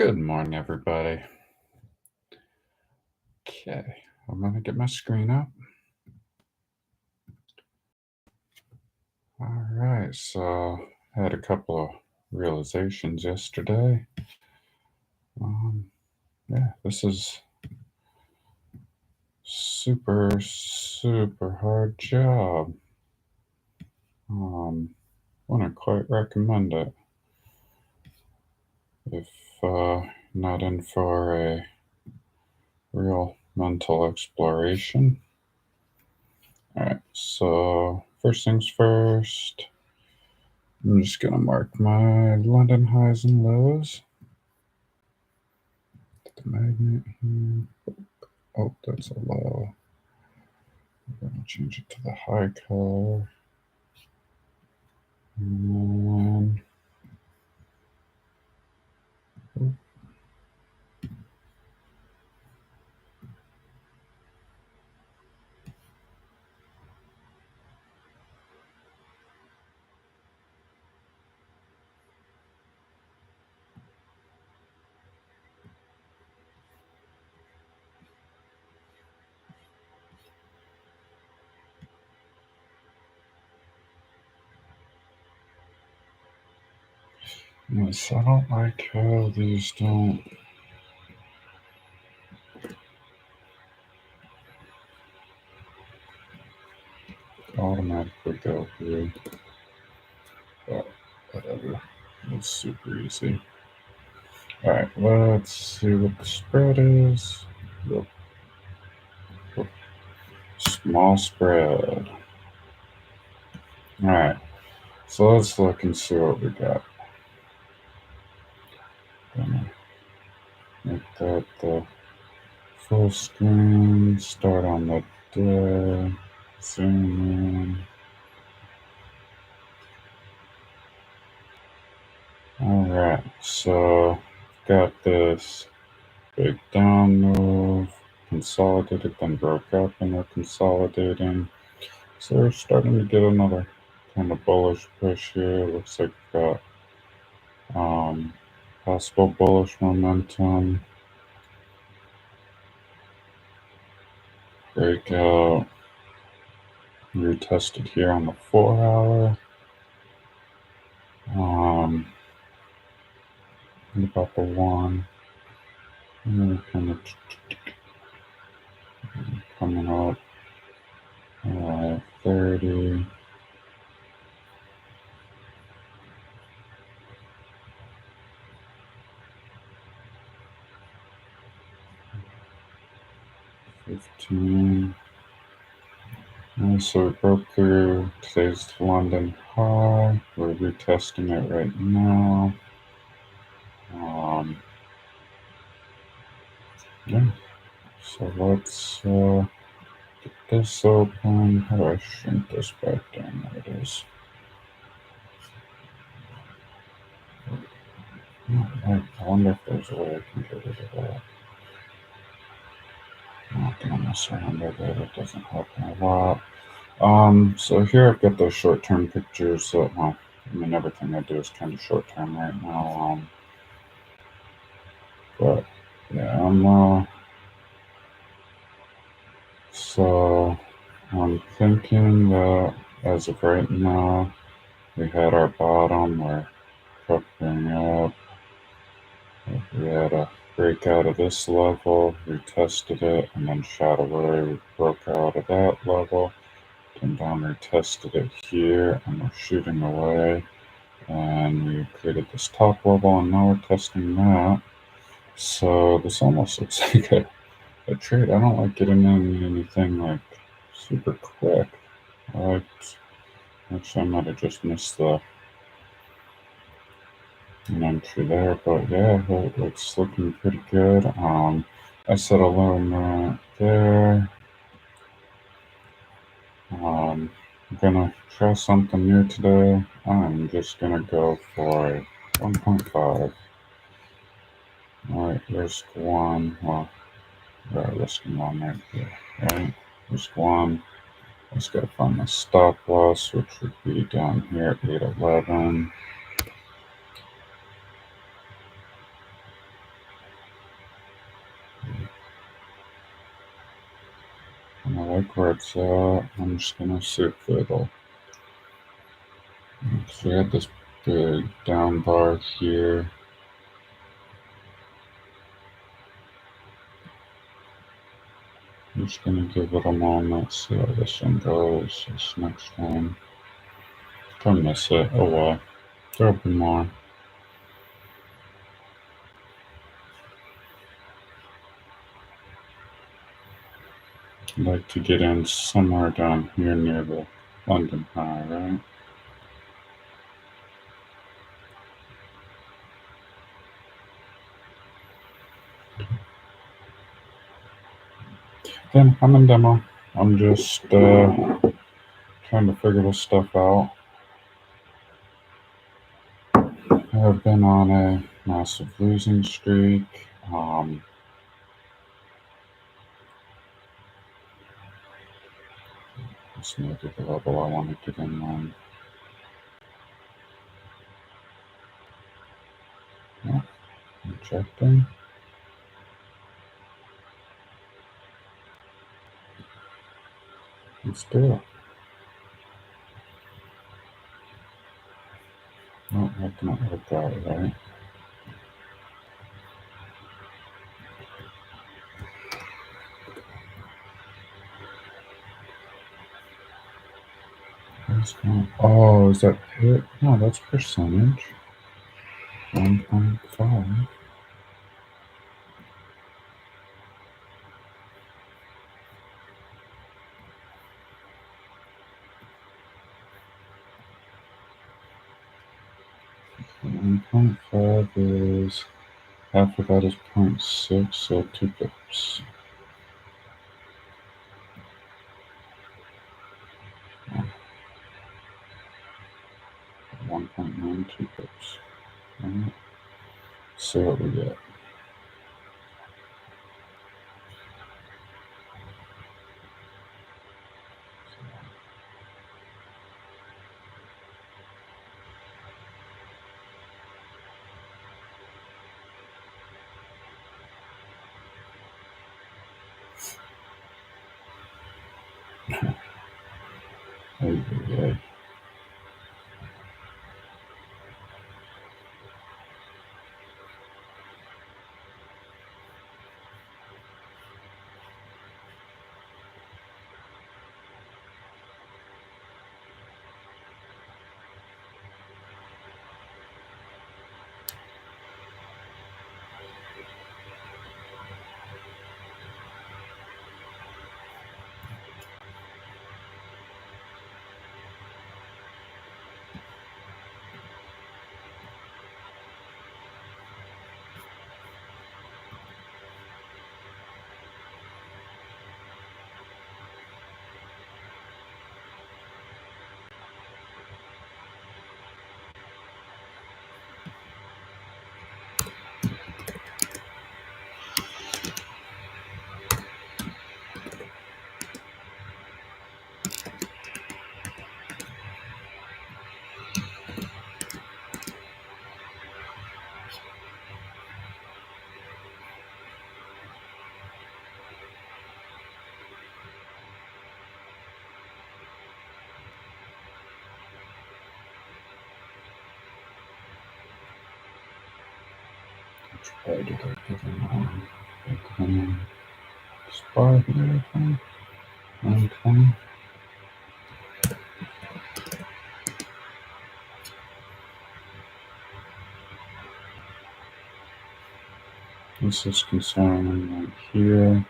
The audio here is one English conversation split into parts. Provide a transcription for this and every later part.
Good morning, everybody. Okay, I'm gonna get my screen up. All right, so I had a couple of realizations yesterday. Um, yeah, this is super hard job. Wouldn't quite recommend it if not in for a real mental exploration. All right, so first things first. I'm just gonna mark my London highs and lows. The magnet here. Oh, that's a low. We're gonna change it to the high color. And then, yes, I don't like how these don't automatically go here. But whatever. It's super easy. Alright, let's see what the spread is. Look. Small spread. Alright, so let's look and see what we got. Gonna make that the full screen, start on the day, zoom in. Alright, so got this big down move, consolidated, then broke up and we're consolidating. So we're starting to get another kind of bullish push here. Looks like we've got possible bullish momentum. Breakout. Retested here on the 4 hour. And about the 1. And then kind of coming up. 30. So we broke through today's London high. We're retesting it right now. Yeah. So let's get this open. How do I shrink this back down? There it is. I wonder if there's a way I can get rid of that. I'm not gonna mess around with it. It doesn't help me a lot. So here I've got those short-term pictures. Well, I mean everything I do is kind of short-term right now. But yeah, so I'm thinking that as of right now, we had our bottom. We're covering up. We had a breakout of this level, retested it, and then shot away. We broke out of that level, came down, retested it here, and we're shooting away. And we created this top level, and now we're testing that. So this almost looks like a trade. I don't like getting in anything like super quick. Actually, I might have just missed the an entry there, but yeah, it's looking pretty good. I set a low amount there. I'm gonna try something new today. I'm just gonna go for 1.5. Alright, risk 1. Well, we're risking 1 right here, right? Risk 1. Let's go find the stop loss, which would be down here at 811. I like where it's at. I'm just gonna see if it'll. So we had this big down bar here. I'm just gonna give it a moment, see how this one goes. This next one. If I miss it, oh well. There'll be more. I'd like to get in somewhere down here near the London High, right? Then I'm in demo. I'm just trying to figure this stuff out. I've been on a massive losing streak. This may be the level I want to get in on. Yeah, rejecting. Let's do it. No, that didn't work out, right? Oh, is that hit? No, that's percentage. 1.5. So 1.5 is half of that is 0.6, so 2 pips. 1.92 pips. Alright. See what we get. Okay. Why did I get in on? Spar here, 120. This is concerning right here.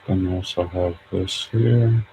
Then we also have this here.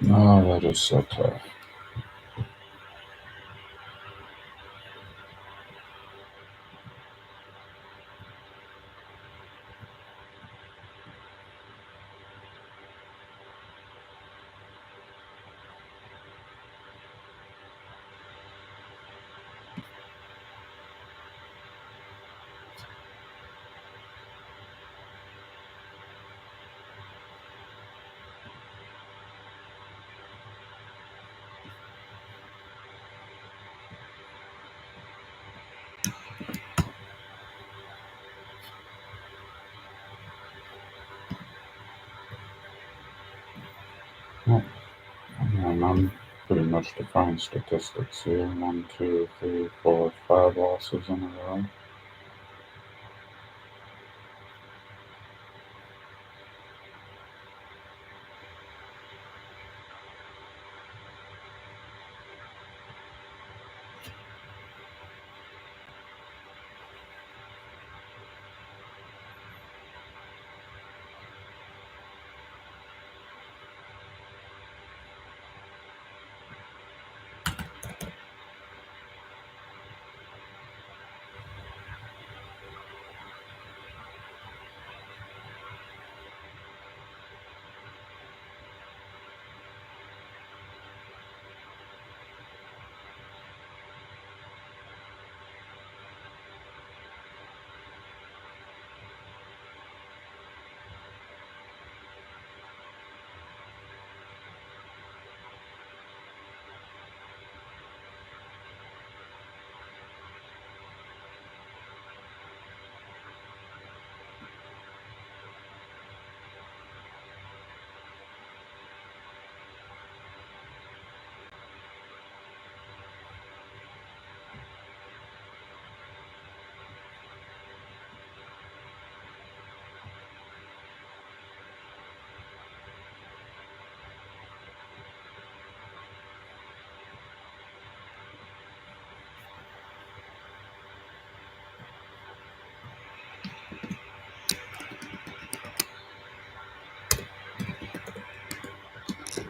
Oh, that is so tough. Well, and I'm pretty much defying statistics here. 1, 2, 3, 4, 5 losses in a row.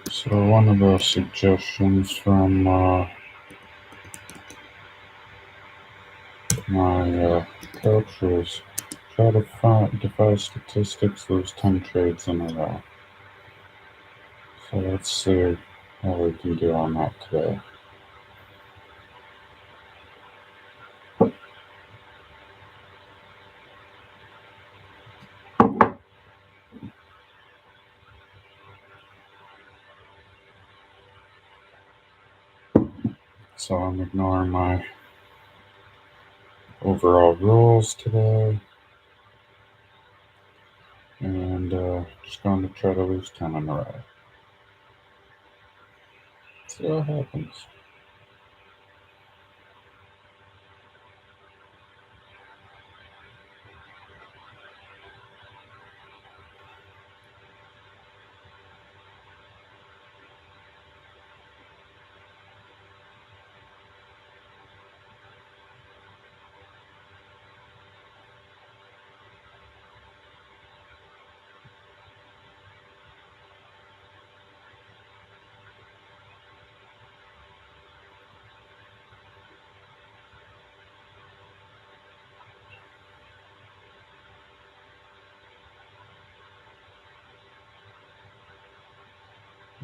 So one of the suggestions from my coach was try to defy statistics, lose 10 trades in a row. So let's see how we can do on that today. So I'm ignoring my overall rules today and just going to try to lose 10 in a row. See what happens.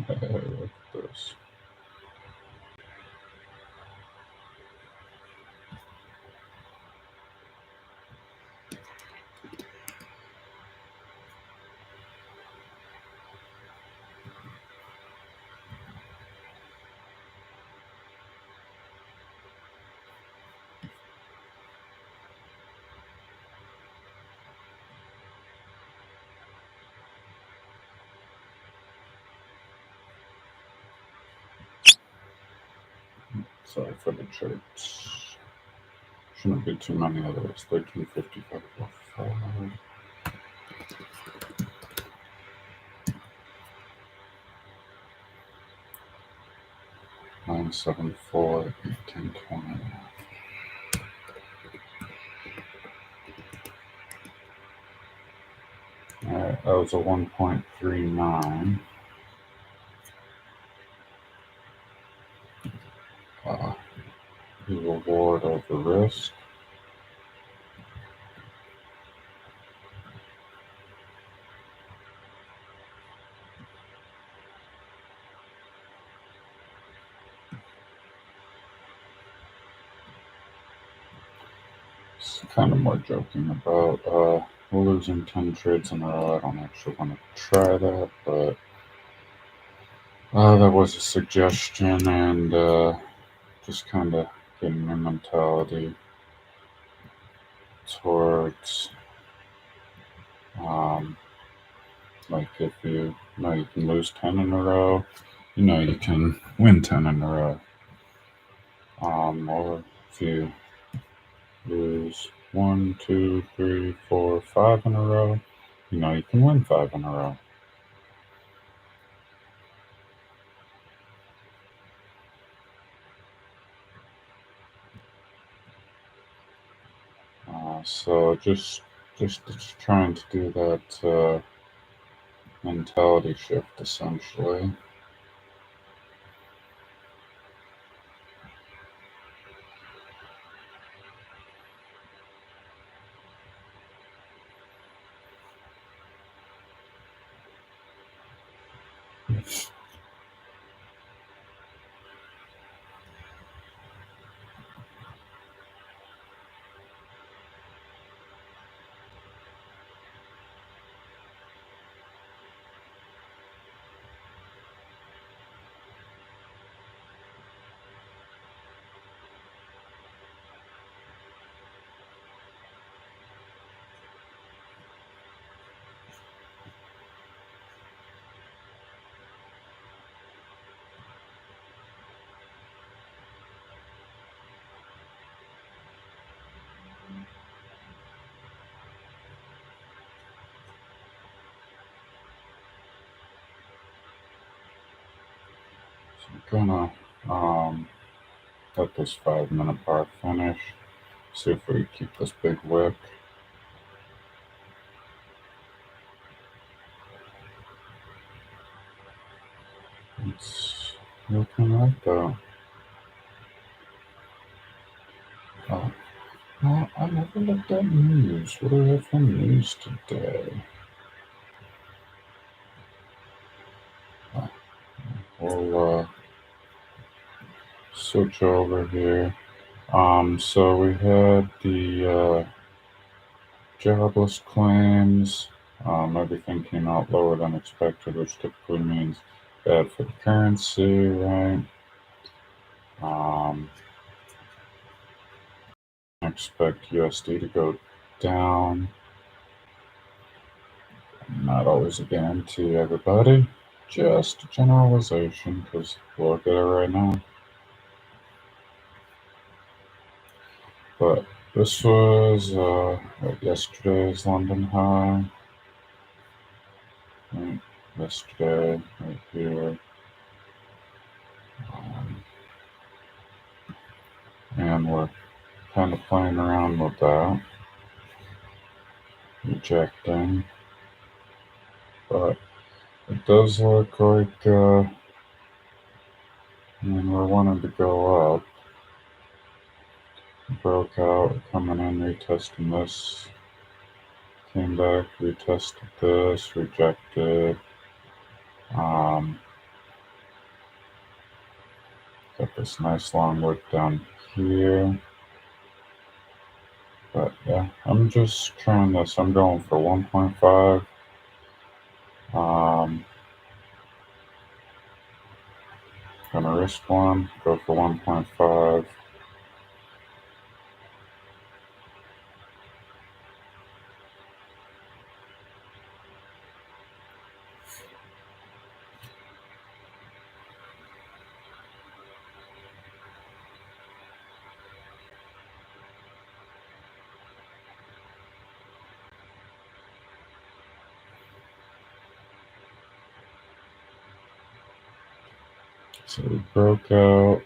Look at this. Sorry for the charts. Shouldn't be too many of those. 1355 5. 974 1820. Alright, that was a 1.39. Reward over risk. It's kind of more joking about losing 10 trades in a row. I don't actually want to try that, but that was a suggestion, and just kind of getting my mentality towards like if you know you can lose 10 in a row, you know you can win 10 in a row. Or if you lose 1, 2, 3, 4, 5 in a row, you know you can win 5 in a row. So just trying to do that mentality shift essentially. So I'm gonna let this 5-minute bar finish. See if we keep this big wick. It's looking like that. No, I never looked at news. What do we have for news today? We'll switch over here. So we had the jobless claims. Everything came out lower than expected, which typically means bad for the currency, right? I expect USD to go down. Not always a guarantee, everybody. Just a generalization, because look at it right now. But this was yesterday's London high. Right, yesterday, right here. And we're kind of playing around with that. Rejecting. But it does look like we're wanting to go up. Broke out, coming in, retesting this. Came back, retested this, rejected. Got this nice long wick down here. But yeah, I'm just trying this. I'm going for 1.5. Gonna risk one, go for 1.5. So we broke out.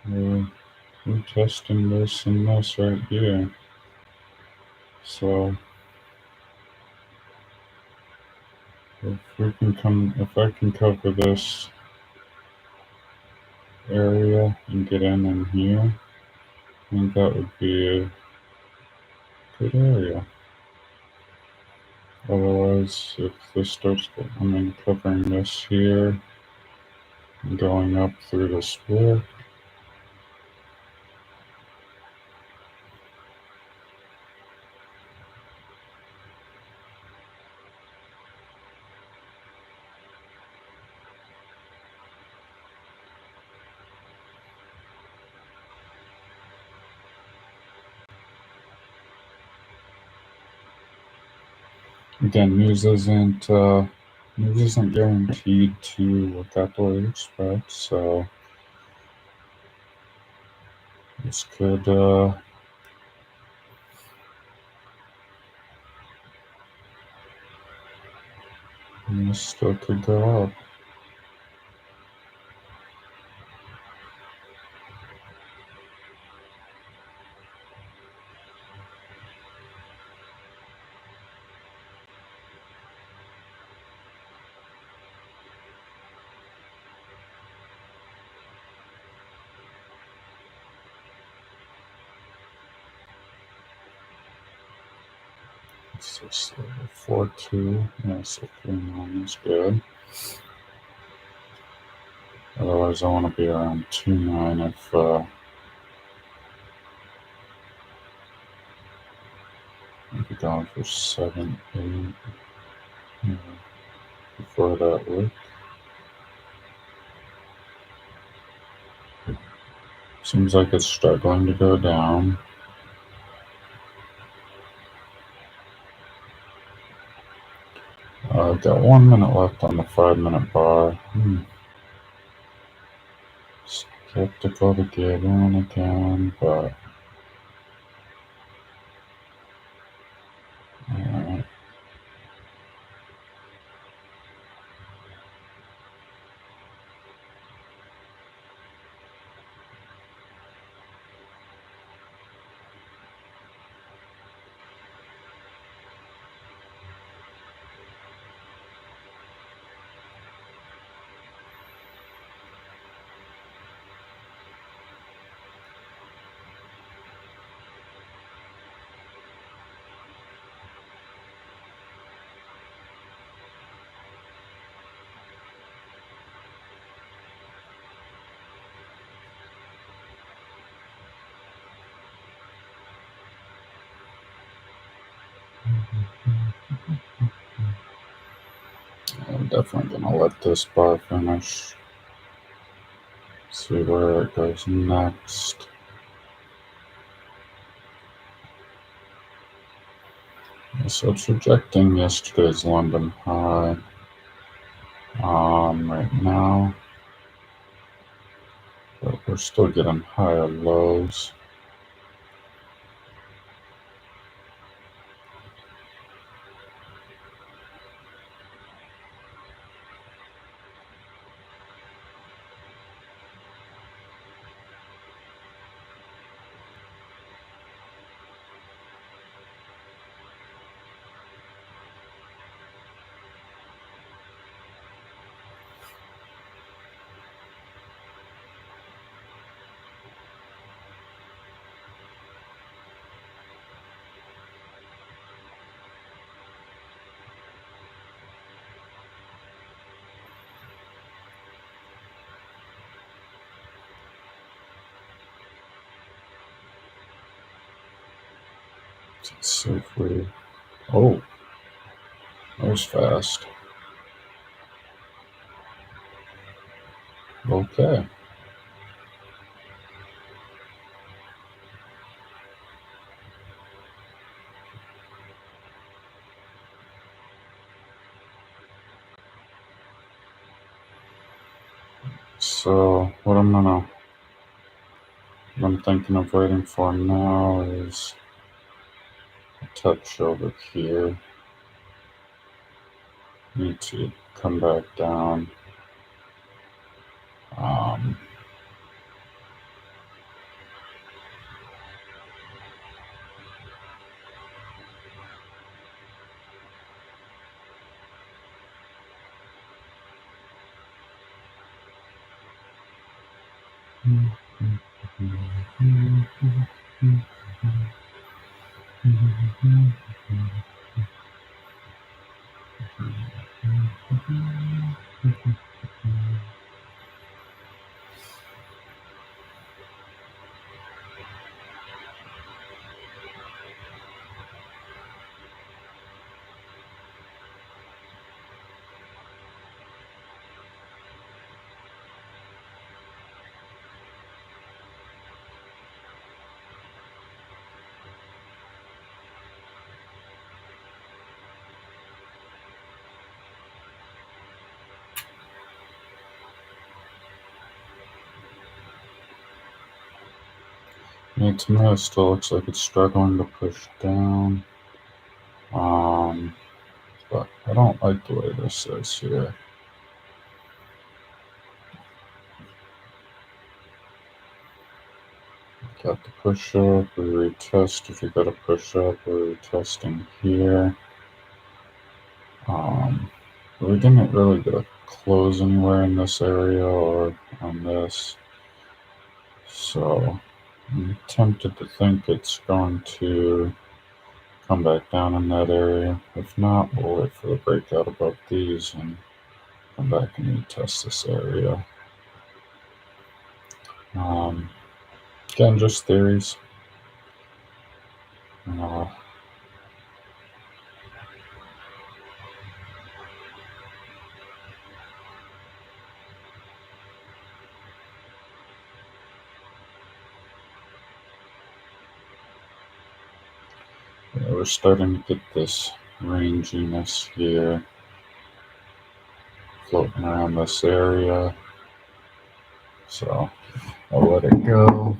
We're testing this and this right here. So if I can cover this area and get in here, I think that would be a good area. Otherwise, if this starts, covering this here and going up through the split. Again, news isn't guaranteed to work out the way you expect, so this could this still could go up. It's 4.2. Yeah, so 3.9 is good. Otherwise, I want to be around 2.9 if I'd be going for 7.8 before that week. Seems like it's struggling to go down. I've got 1 minute left on the 5-minute bar. Skeptical to get in again, but alright. I'm definitely gonna let this bar finish. See where it goes next. So it's rejecting yesterday's London high right now, but we're still getting higher lows. Let's see if we. Oh, that was fast. Okay. So what I'm thinking of waiting for now is a touch over here. Need to come back down Um, to me, it still looks like it's struggling to push down. But I don't like the way this is here. Got the push up, we retest. If you got a push up, we're retesting here. We didn't really get a close anywhere in this area or on this. So I'm tempted to think it's going to come back down in that area. If not, we'll wait for the breakout above these and come back and retest this area. Again, just theories. We're starting to get this ranginess here floating around this area. So I'll let it go.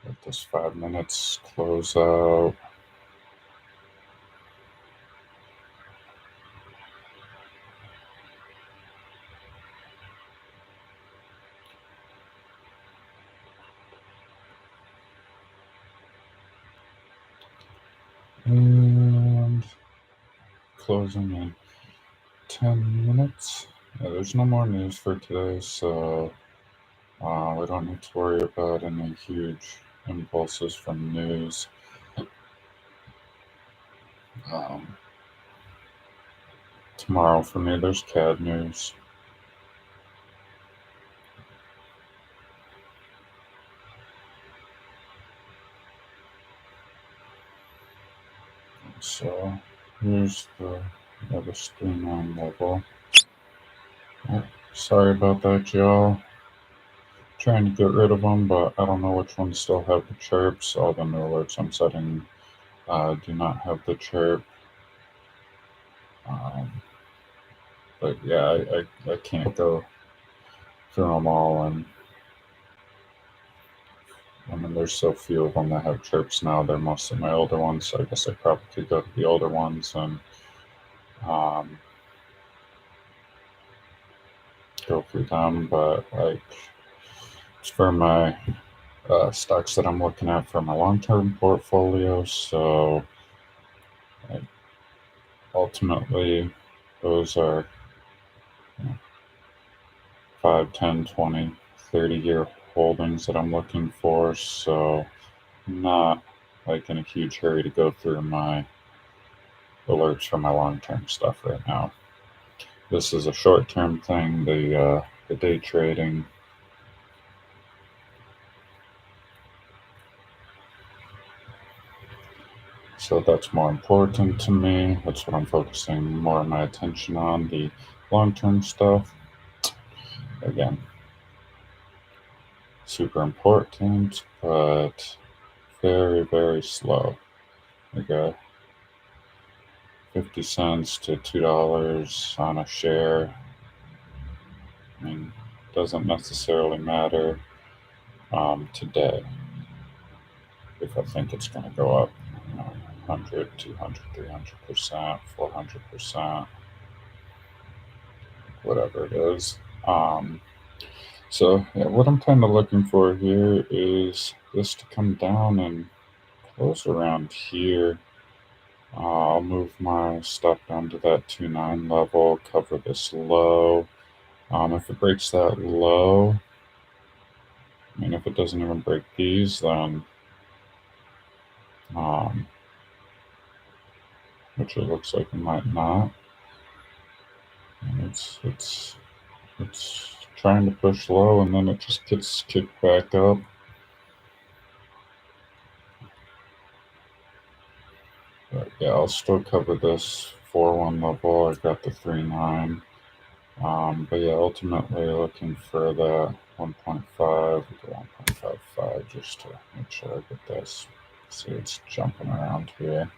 Let this 5 minutes close out. And closing in 10 minutes. Yeah, there's no more news for today, so we don't need to worry about any huge impulses from news. Tomorrow for me, there's CAD news. So here's the stream on level. Oh, sorry about that, y'all. Trying to get rid of them, but I don't know which ones still have the chirps. All the new alerts I'm setting do not have the chirp. But yeah, I can't go through them all, and I mean, there's so few of them that have chirps now. They're mostly my older ones, so I guess I probably could go to the older ones and go through them. But like, it's for my stocks that I'm looking at for my long-term portfolio. So like, ultimately, those are 5, 10, 20, 30-year holdings that I'm looking for. So I'm not like in a huge hurry to go through my alerts for my long-term stuff right now. This is a short-term thing. The day trading. So that's more important to me. That's what I'm focusing more of my attention on. The long-term stuff, again, super important, but very, very slow. like a 50 cents to $2 on a share. I mean, doesn't necessarily matter today if I think it's going to go up, 100, 200, 300%, 400%, whatever it is. So yeah, what I'm kind of looking for here is this to come down and close around here. I'll move my stop down to that 2.9 level, cover this low. If it breaks that low, and if it doesn't even break these, then which it looks like it might not. And it's trying to push low, and then it just gets kicked back up. But yeah, I'll still cover this 4.1 level. I got the 3.9. But yeah, ultimately looking for that 1.5 to 1.55 just to make sure I get this. See, it's jumping around here.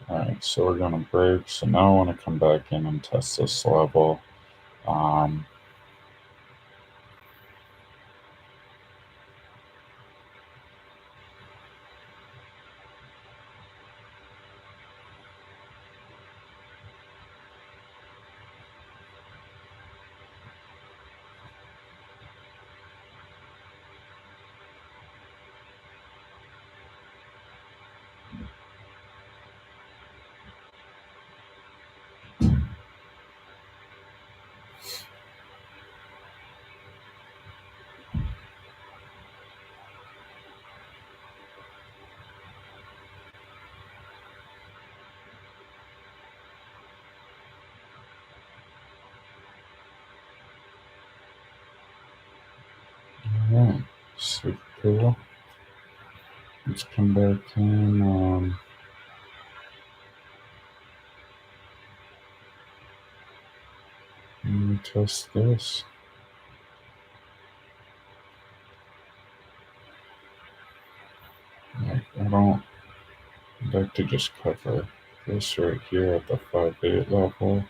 Alright, so we're going to break. So now I want to come back in and test this level. Alright, super cool. Let's come back in. Let me test this. I don't like to just cover this right here at the 5.8 level.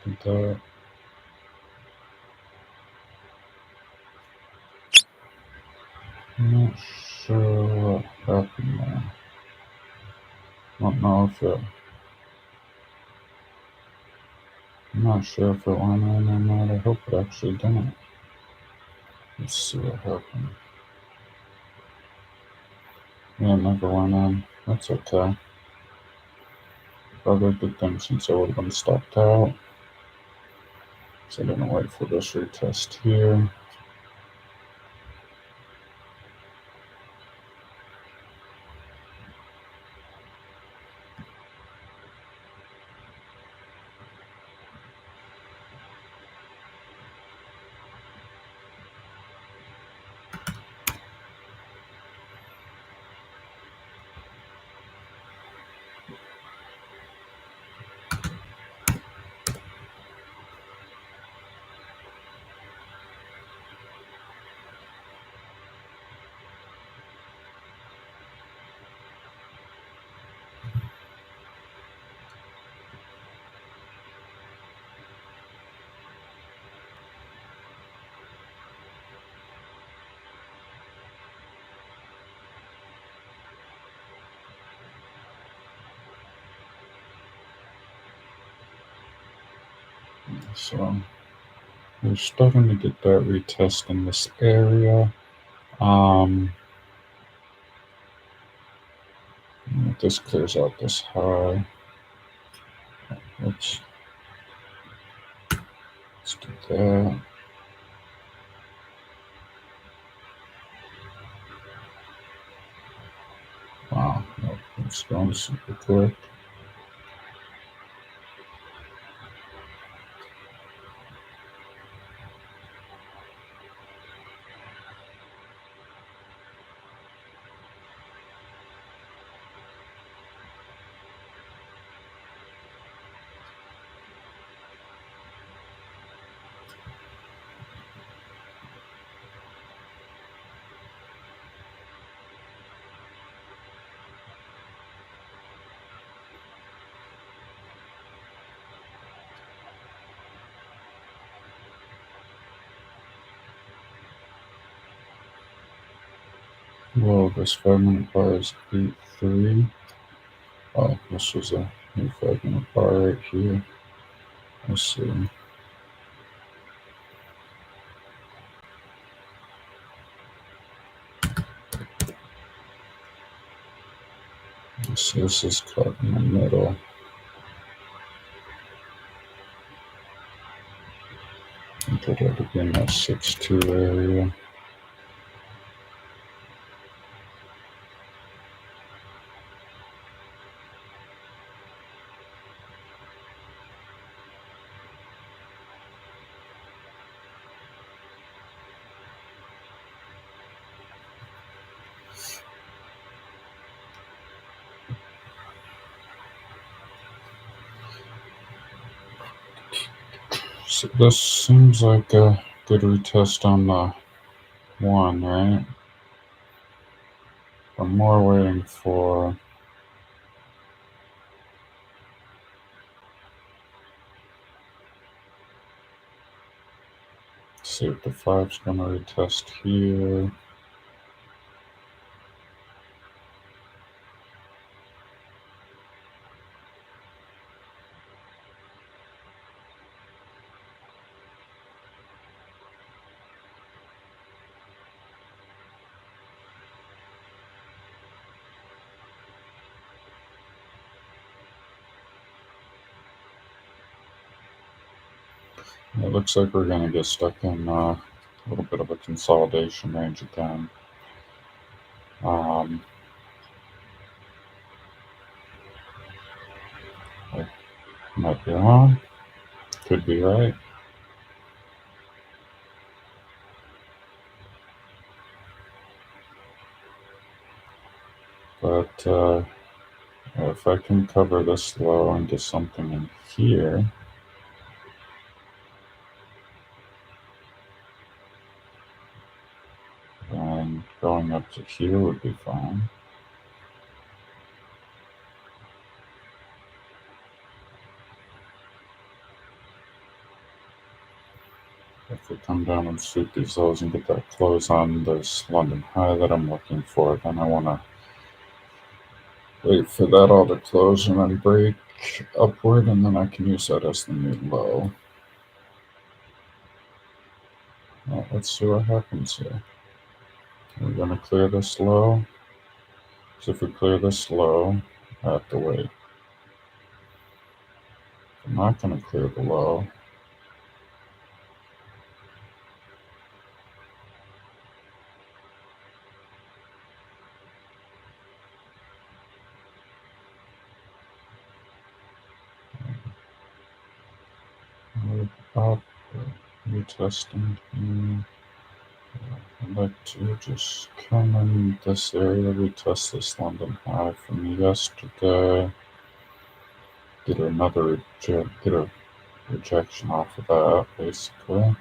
Did that. I'm not sure what happened there. Don't know if it. I'm not sure if it went in or not. I hope it actually didn't. Let's see what happened. Yeah, it never went in. That's okay. Probably a good thing since I would have been stopped out. So I didn't wait for this retest here. So we're starting to get that retest in this area. This clears out this high. Let's do that. Wow, it's going super quick. Whoa, this 5-minute bar is 8.3. Oh, this was a new 5-minute bar right here. Let's see. This is caught in the middle. I think it had to be in that 6.2 area. So this seems like a good retest on the 1, right? I'm more waiting for see if the 5's gonna retest here. It looks like we're gonna get stuck in a little bit of a consolidation range again. I might be wrong, could be right. But if I can cover this low and get something in here, then going up to here would be fine. come down and sweep these lows and get that close on this London high that I'm looking for. Then I want to wait for that all to close and then break upward, and then I can use that as the new low. Well, let's see what happens here. We're going to clear this low. So if we clear this low, I have to wait. I'm not going to clear the low. We're up, retesting here. I'd like to just come in this area, retest this London high from yesterday, get a rejection off of that, basically.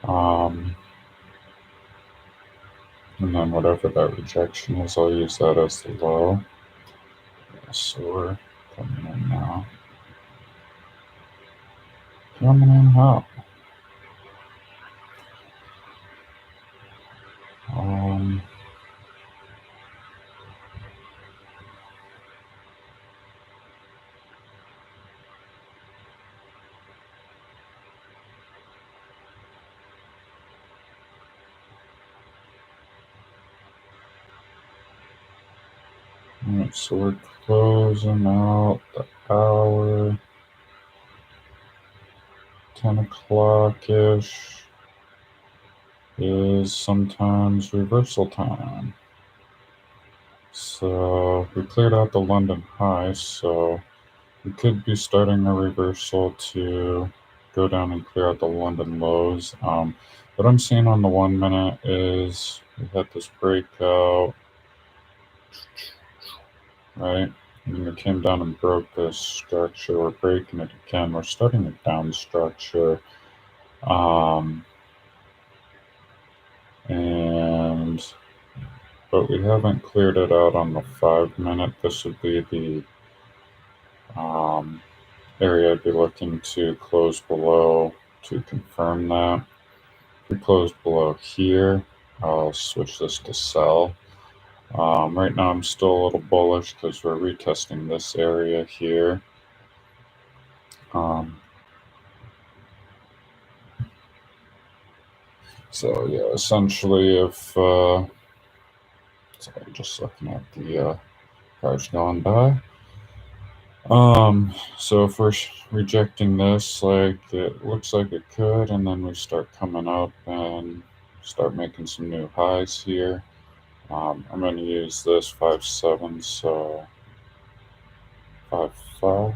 And then whatever that rejection is, I'll use that as the low. Yeah, so we're coming in now. Coming in hot. Alright, so we're closing out the hour. 10 o'clock-ish is sometimes reversal time. So we cleared out the London high, so we could be starting a reversal to go down and clear out the London lows. What I'm seeing on the 1 minute is we had this breakout, right? And we came down and broke this structure. We're breaking it again. We're starting a down structure. But we haven't cleared it out on the 5 minute. This would be the area I'd be looking to close below to confirm that. If we close below here, I'll switch this to sell. Right now I'm still a little bullish because we're retesting this area here. So yeah, essentially if, sorry, just looking at the cars going by. So if we're rejecting this, like it looks like it could, and then we start coming up and start making some new highs here. I'm going to use this 5.7, so 5.5.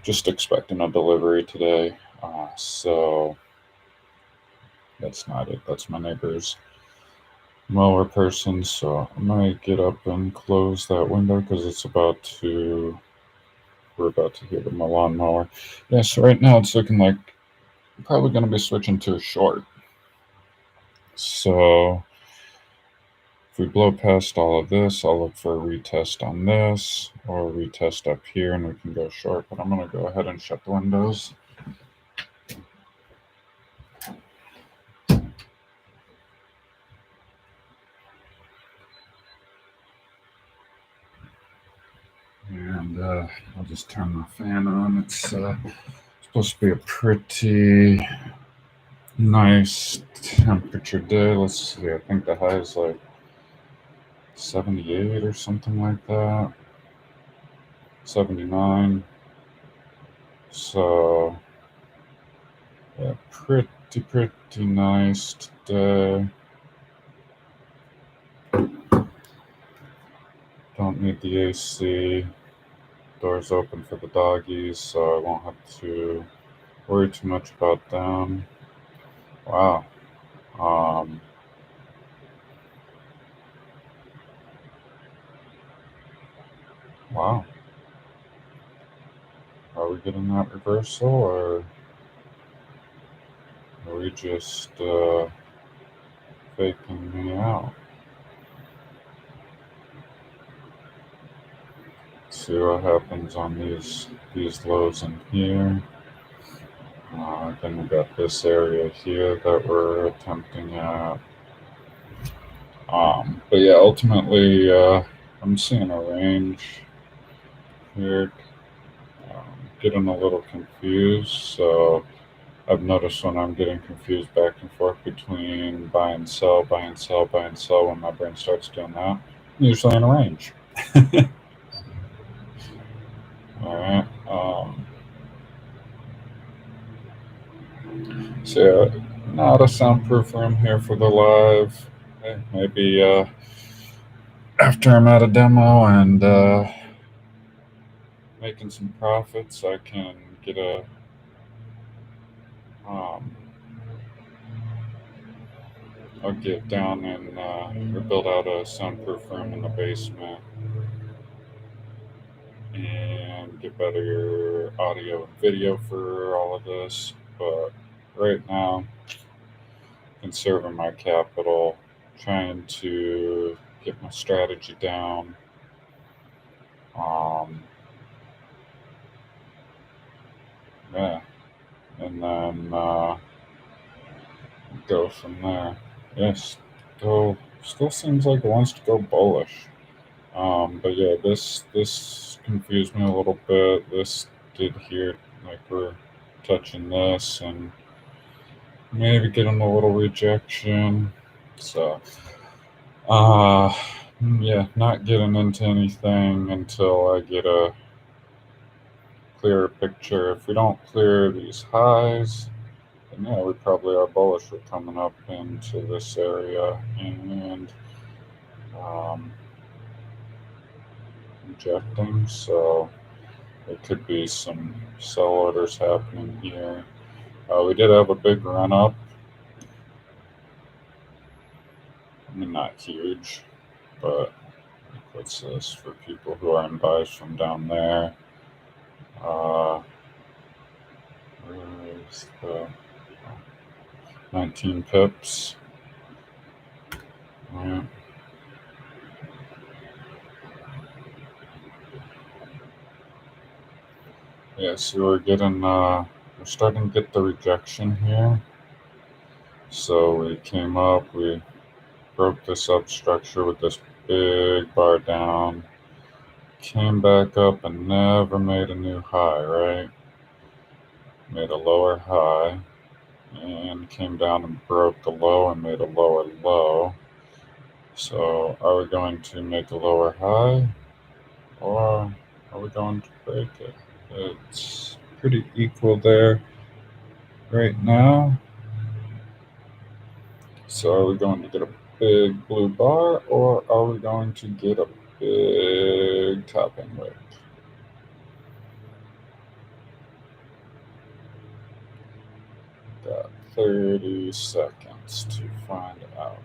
Just expecting a delivery today, so that's not it. That's my neighbor's mower person, so I might get up and close that window because we're about to hit my lawnmower. Yeah, so right now it's looking like I'm probably going to be switching to a short. So if we blow past all of this, I'll look for a retest on this or a retest up here and we can go short. But I'm going to go ahead and shut the windows. And I'll just turn the fan on. It's supposed to be a pretty nice temperature day. Let's see, I think the high is like 78 or something like that. 79. So yeah, pretty nice today. Don't need the AC. Doors open for the doggies, so I won't have to worry too much about them. Wow. Wow. Are we getting that reversal, or are we just faking me out? See what happens on these lows in here. Then we got this area here that we're attempting at. But yeah, ultimately, I'm seeing a range here. Getting a little confused. So I've noticed when I'm getting confused back and forth between buy and sell, buy and sell, buy and sell, when my brain starts doing that, I'm usually in a range. All right. So yeah, not a soundproof room here for the live. Maybe after I'm at a demo and making some profits, I can get um, I'll get down and or build out a soundproof room in the basement and get better audio and video for all of this. But right now, conserving my capital, trying to get my strategy down. Um, yeah, and then go from there. Yes, still seems like it wants to go bullish. But yeah, this confused me a little bit. This did here, like we're touching this and maybe getting a little rejection. So, uh, yeah, not getting into anything until I get a clearer picture. If we don't clear these highs, then yeah, we probably are bullish. We're coming up into this area and um, injecting. So there could be some sell orders happening here. We did have a big run up. I mean, not huge, but what's this for people who are in buys from down there? Where's the 19 pips? Yeah. Yeah, so we're starting to get the rejection here. So we came up, we broke this up structure with this big bar down, came back up and never made a new high, right? Made a lower high and came down and broke the low and made a lower low. So are we going to make a lower high or are we going to break it? It's pretty equal there right now. So are we going to get a big blue bar or are we going to get a big topping wick? Got 30 seconds to find out.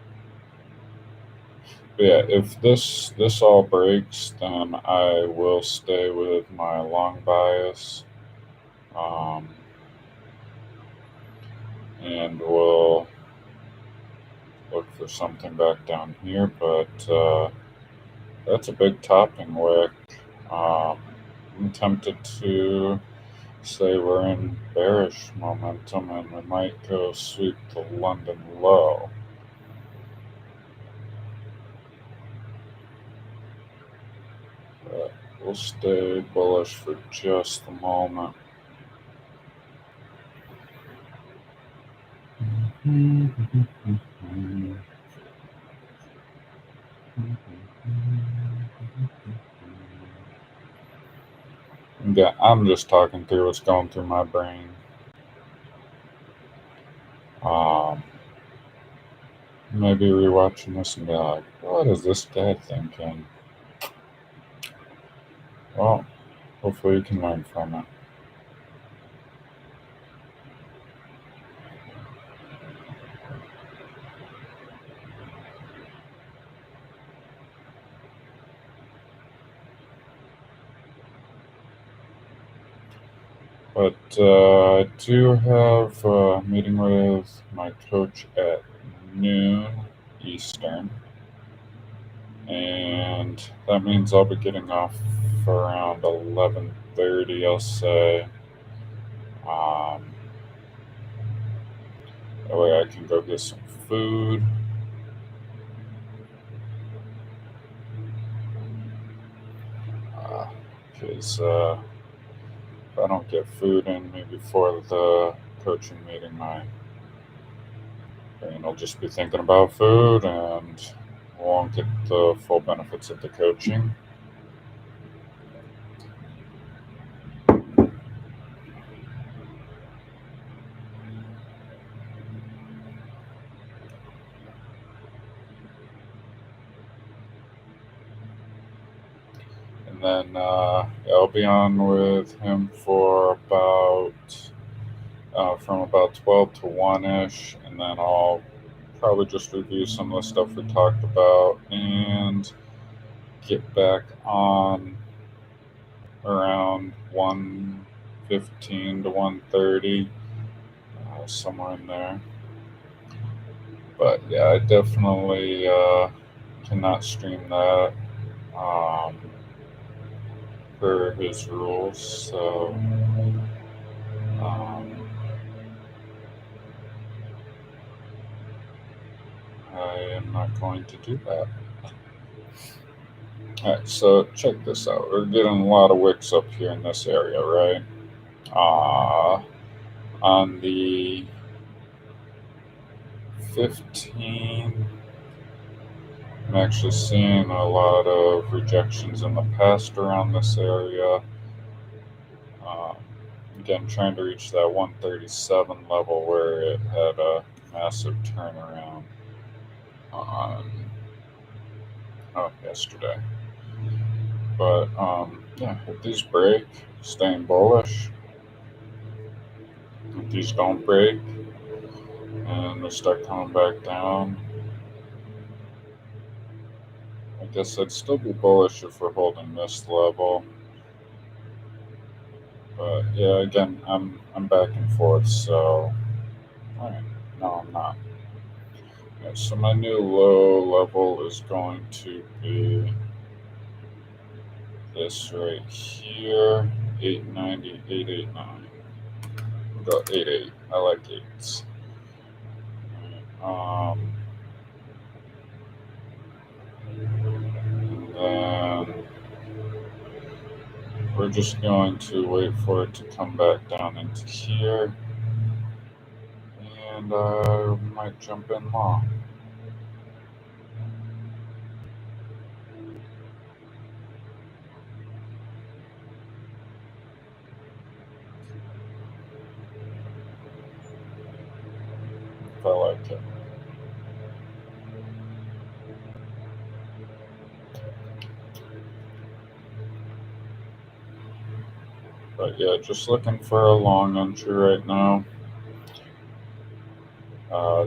But yeah, if this all breaks, then I will stay with my long bias, um, and we'll look for something back down here. But that's a big topping wick. I'm tempted to say we're in bearish momentum and we might go sweep the London low. But we'll stay bullish for just a moment. Yeah, I'm just talking through what's going through my brain. Maybe rewatching this and be like, what is this guy thinking? Well, hopefully you can learn from it. But I do have a meeting with my coach at noon Eastern. And that means I'll be getting off for around 11:30, I'll say. Um, that way I can go get some food. Because if I don't get food in me before the coaching meeting, my brain will just be thinking about food and won't get the full benefits of the coaching. And then I'll be on with him for from about 12 to 1 ish, and then I'll probably just review some of the stuff we talked about and get back on around 1:15 to 1:30, somewhere in there. But yeah, I definitely cannot stream that um, per his rules. So um, I am not going to do that. Alright, so check this out. We're getting a lot of wicks up here in this area, right? On the 15, I'm actually seeing a lot of rejections in the past around this area. Um, Again, trying to reach that 137 level where it had a massive turnaround on yesterday. But yeah, if these break, staying bullish. If these don't break and they start coming back down, I guess I'd still be bullish if we're holding this level. But yeah, again, I'm back and forth. So, all right, no, I'm not. Okay, so my new low level is going to be this right here, 890, 889. We'll go 88. I like eights. Um, and then we're just going to wait for it to come back down into here, and I might jump in long. If I like it. But yeah, just looking for a long entry right now.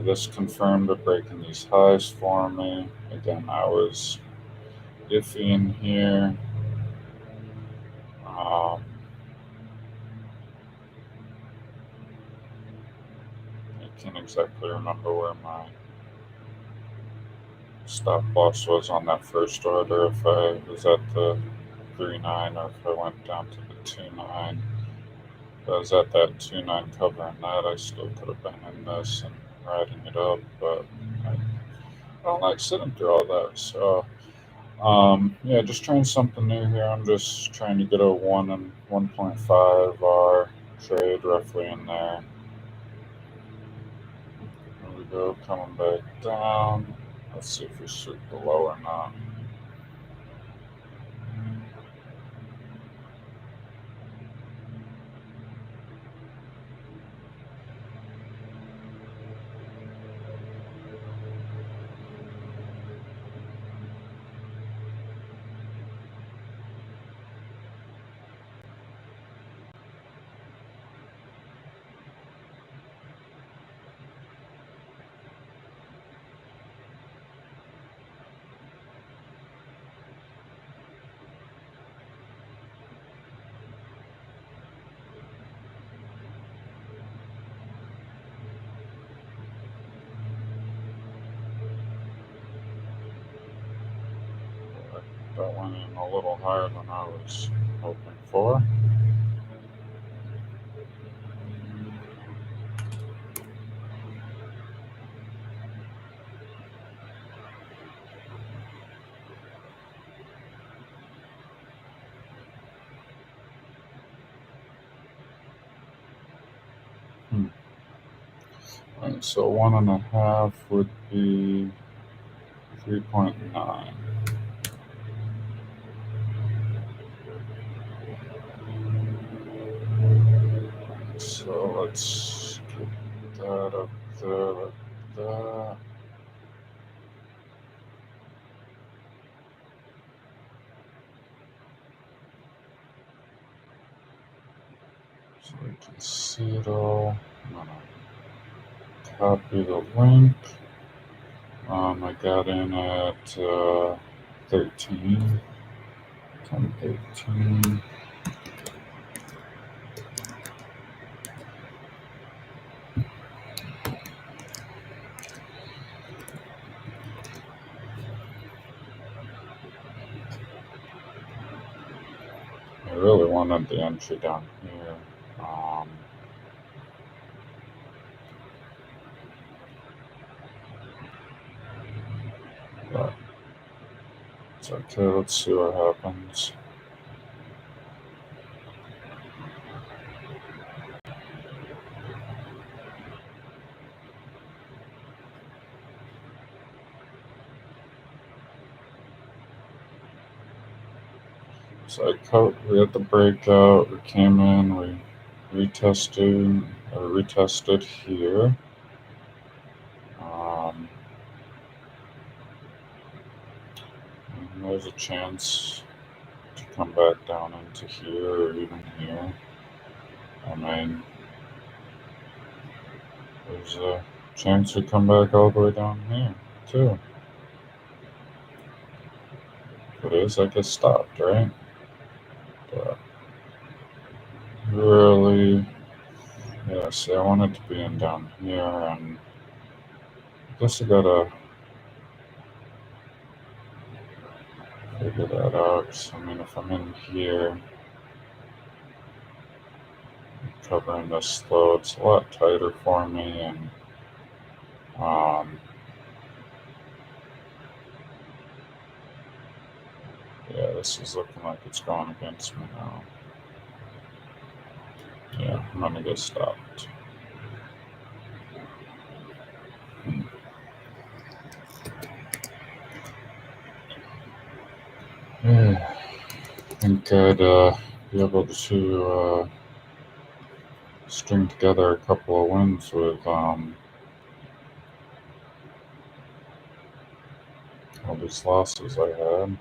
This confirmed a break in these highs for me. Again, I was iffy in here. I can't exactly remember where my stop loss was on that first order, if I was at the 3.9 or if I went down to the 2.9. If I was at that 2.9 covering that, I still could have been in this and riding it up, but I don't like sitting through all that. So yeah, just trying something new here. I'm just trying to get a 1 and 1.5 R trade roughly in there. There we go, coming back down. Let's see if we shoot below or not. that went in a little higher than I was hoping for. Right, so 1.5 would be 3.9. So let's get that up there like that. So we can see it all. I'm gonna copy the link. I got in at 13. 10:13. I really wanted the entry down here. But it's okay, let's see what happens. So we had the breakout, we came in, we retested here. And there's a chance to come back down into here or even here. I mean, there's a chance to come back all the way down here too. If it is, I guess stopped, right? But really, yeah, see, I wanted to be in down here, and I guess I gotta figure that out. 'Cause, I mean, if I'm in here, covering this low, it's a lot tighter for me, and yeah, this is looking like it's going against me now. Yeah, I'm gonna get stopped. Yeah, I think I'd be able to string together a couple of wins with all these losses I had.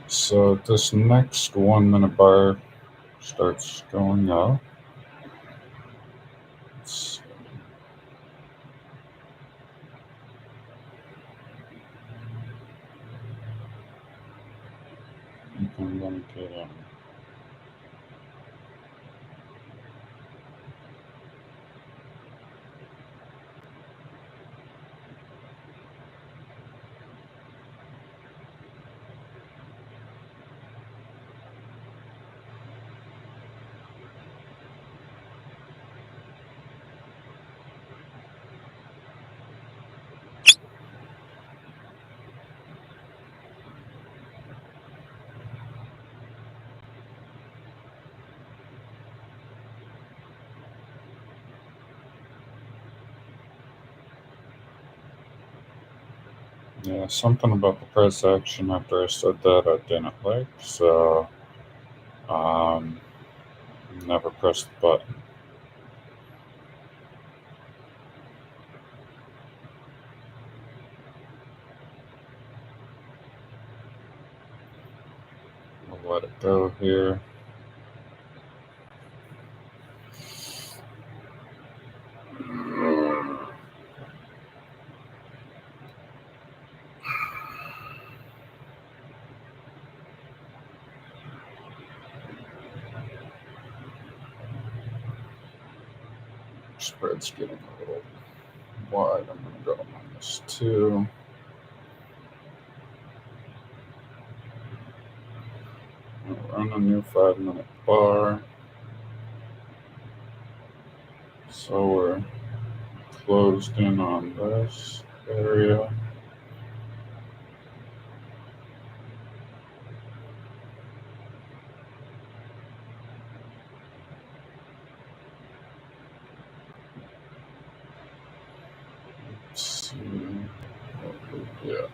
So this next 1 minute bar starts going up. It's, I'm gonna get in. Yeah, something about the press action after I said that I didn't like, so um, never pressed the button. I'll let it go here. Spread's getting a little wide. I'm going to go to -2. Run a new 5 minute bar. So we're closed in on this area. Let's see. Yeah.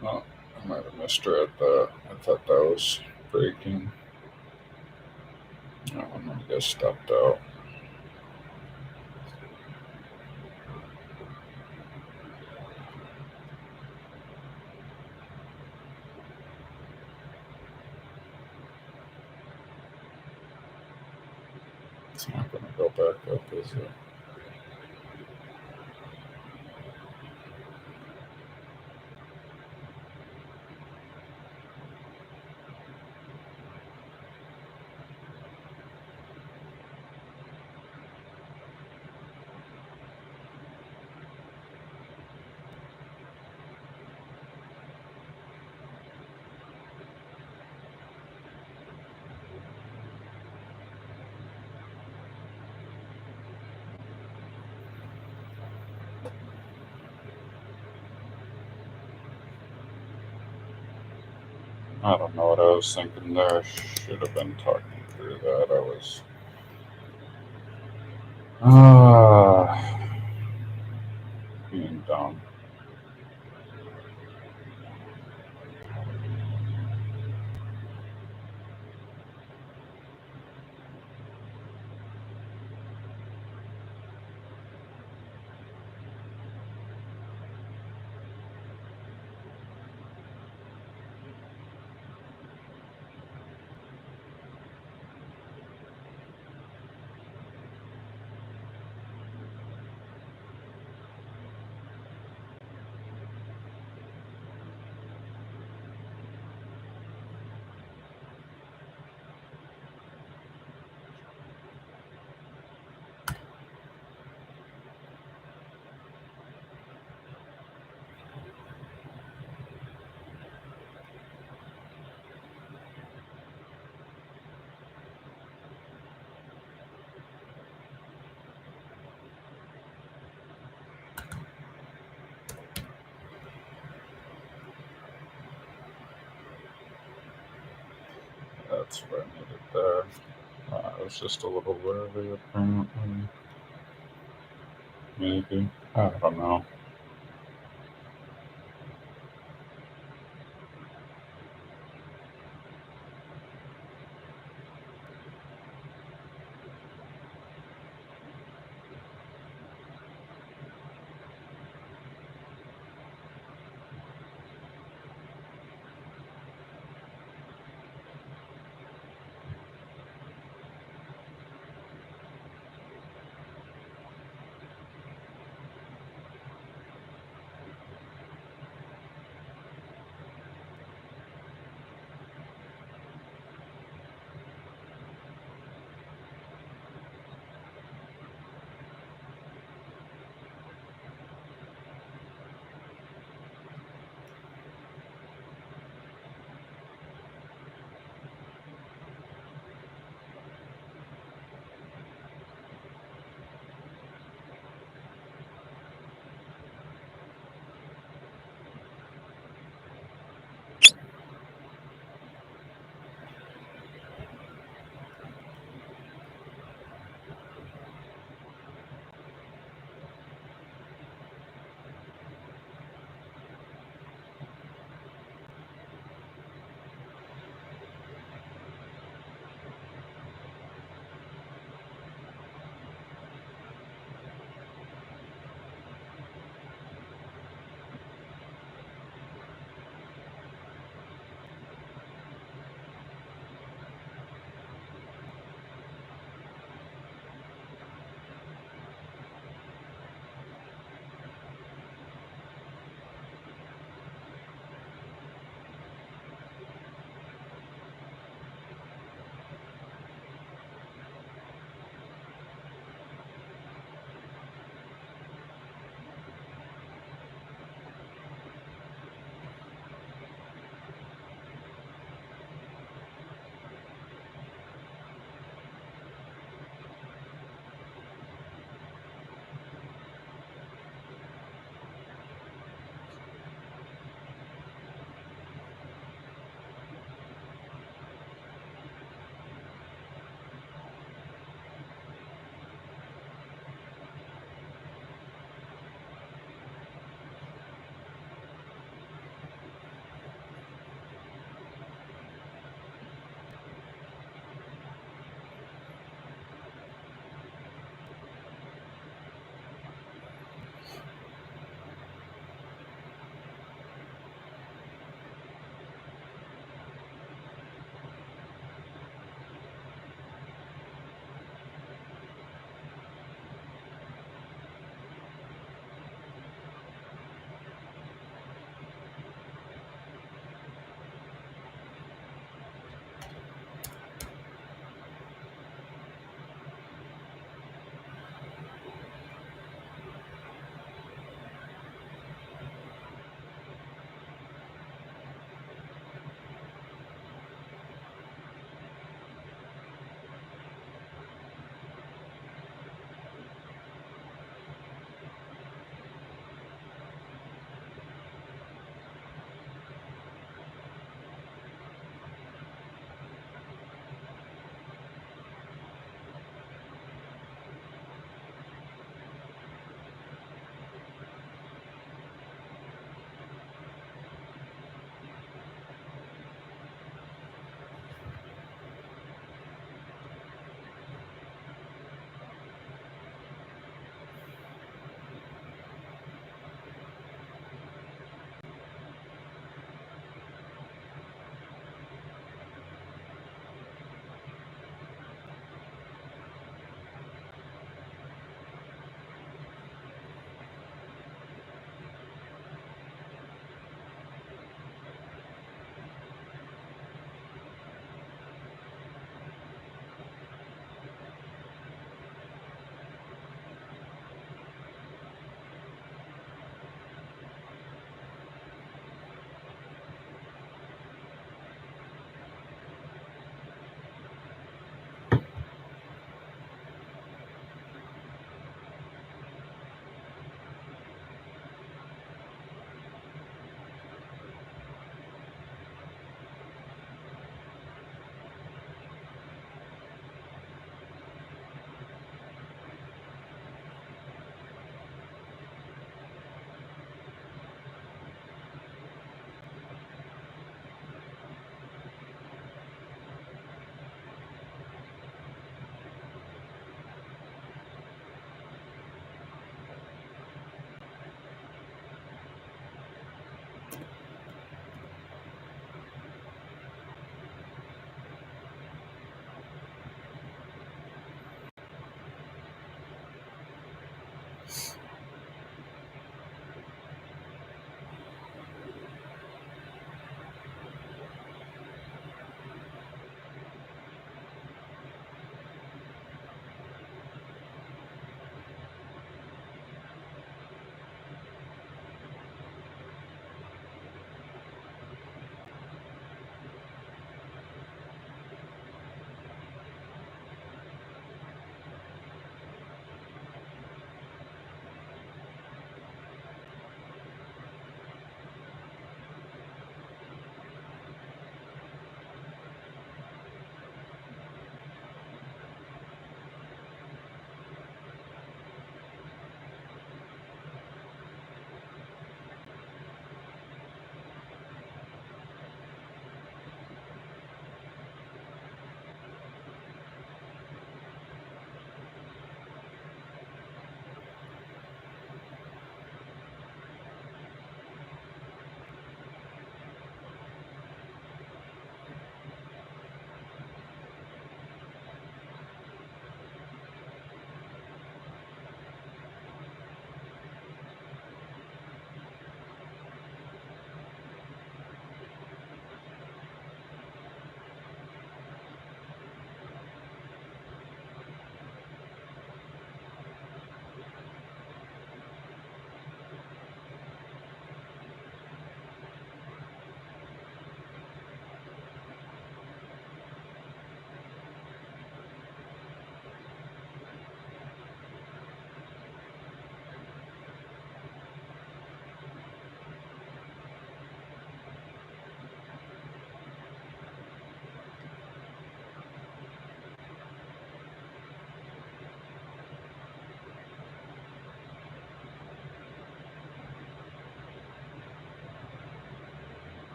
Oh, I might have missed her at that. I thought that was breaking. Oh, I guess stepped out. It's not going to go back up, is it? I don't know what I was thinking there. I should have been talking through that. I was being dumb. That's what I needed there. I was just a little worried, apparently. Maybe. I don't know.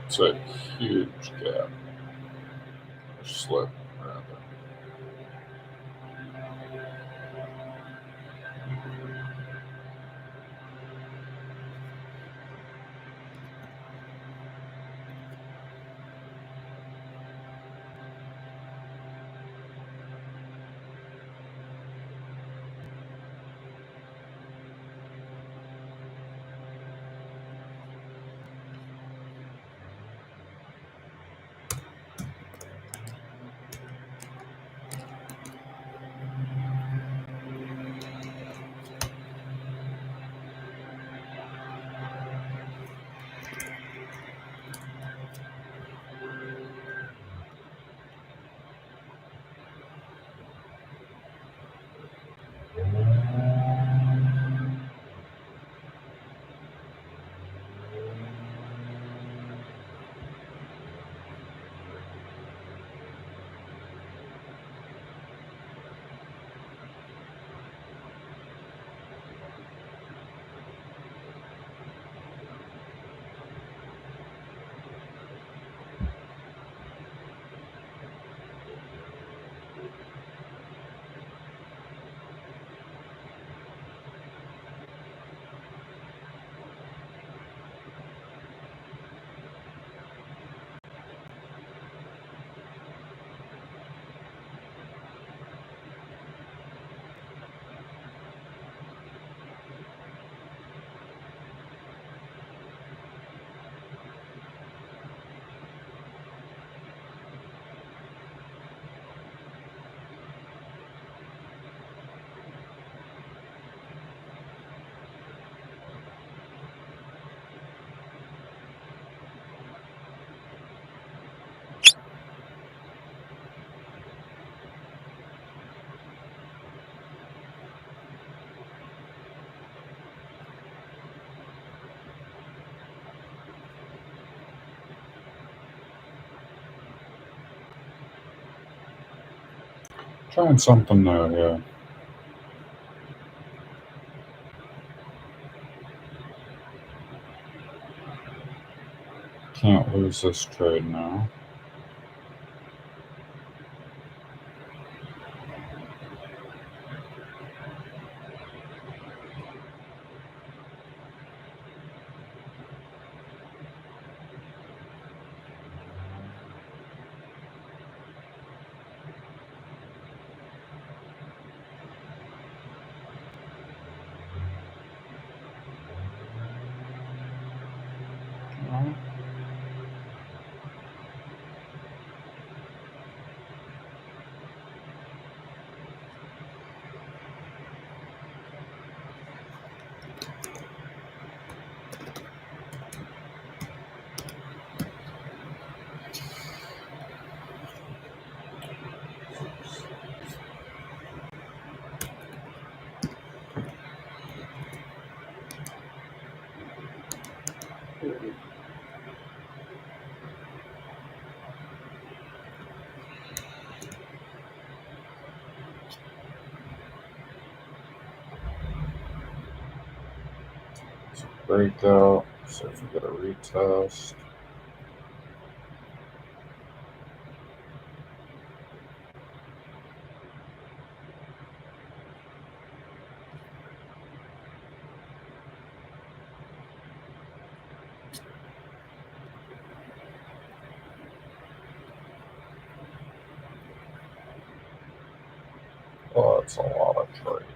It's a huge gap, or slip, rather. Trying something new here. Can't lose this trade now. Breakout. See if we get a retest. Oh, it's a lot of trading.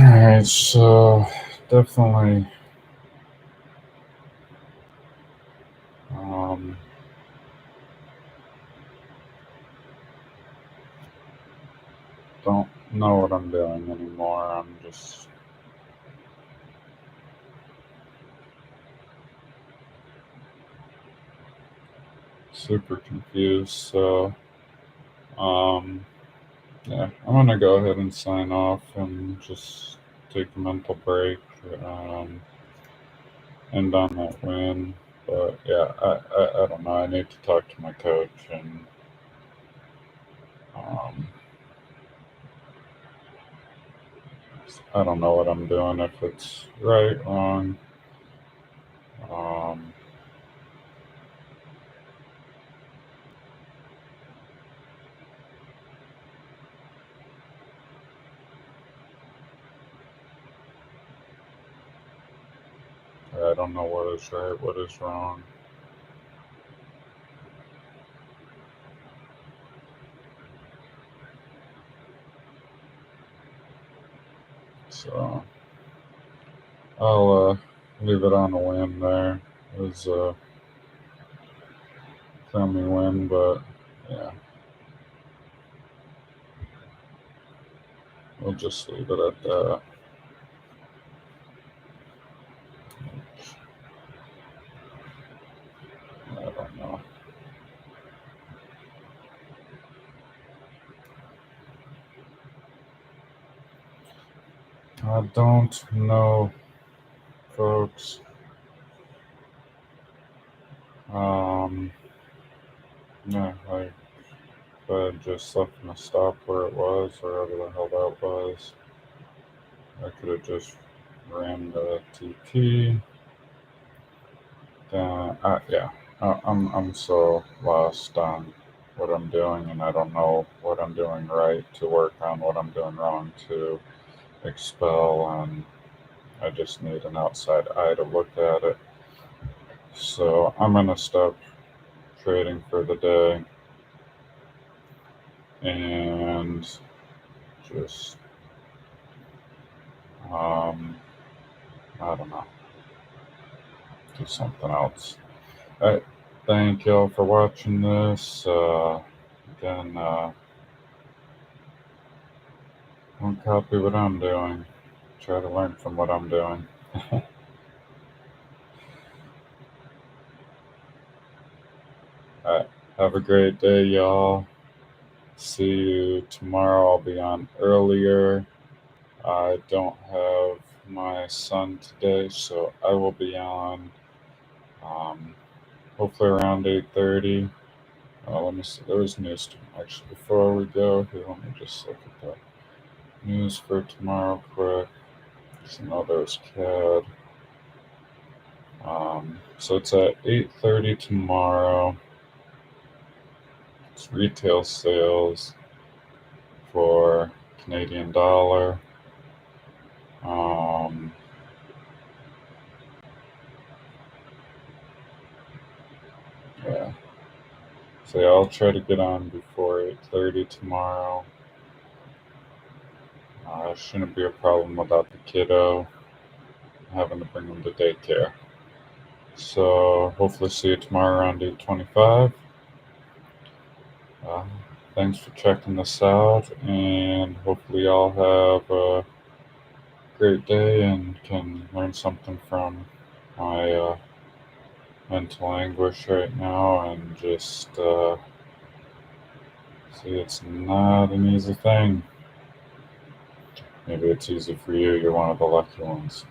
Alright, so definitely um, don't know what I'm doing anymore. I'm just super confused. So, um, yeah, I'm gonna go ahead and sign off and just take a mental break, um, end on that win. But yeah, I don't know. I need to talk to my coach and um, I don't know what I'm doing, if it's right, wrong. Um, I don't know what is right, what is wrong. So I'll leave it on a win there. It was a crummy win, but yeah, we'll just leave it at that. I don't know. I don't know, folks. Um, yeah, like if I had just left my stop where it was, or wherever the hell that was, I could have just ran the TT. Yeah, I'm so lost on what I'm doing, and I don't know what I'm doing right to work on what I'm doing wrong to expel, and I just need an outside eye to look at it. So I'm gonna stop trading for the day and just um, I don't know, do something else. I thank y'all for watching this. Again, don't copy what I'm doing. Try to learn from what I'm doing. Alright, have a great day, y'all. See you tomorrow. I'll be on earlier. I don't have my son today, so I will be on um, hopefully around 8:30. Let me see. There was news actually before we go. Here, let me just look at the news for tomorrow quick. So now there's CAD. So it's at 8:30 tomorrow. It's retail sales for Canadian dollar. Um, yeah. So yeah, I'll try to get on before 8:30 tomorrow. Shouldn't be a problem without the kiddo having to bring him to daycare. So hopefully see you tomorrow around 8:25. Uh, Thanks for checking this out, and hopefully y'all have a great day and can learn something from my mental anguish right now, and just see it's not an easy thing. Maybe it's easy for you. You're one of the lucky ones.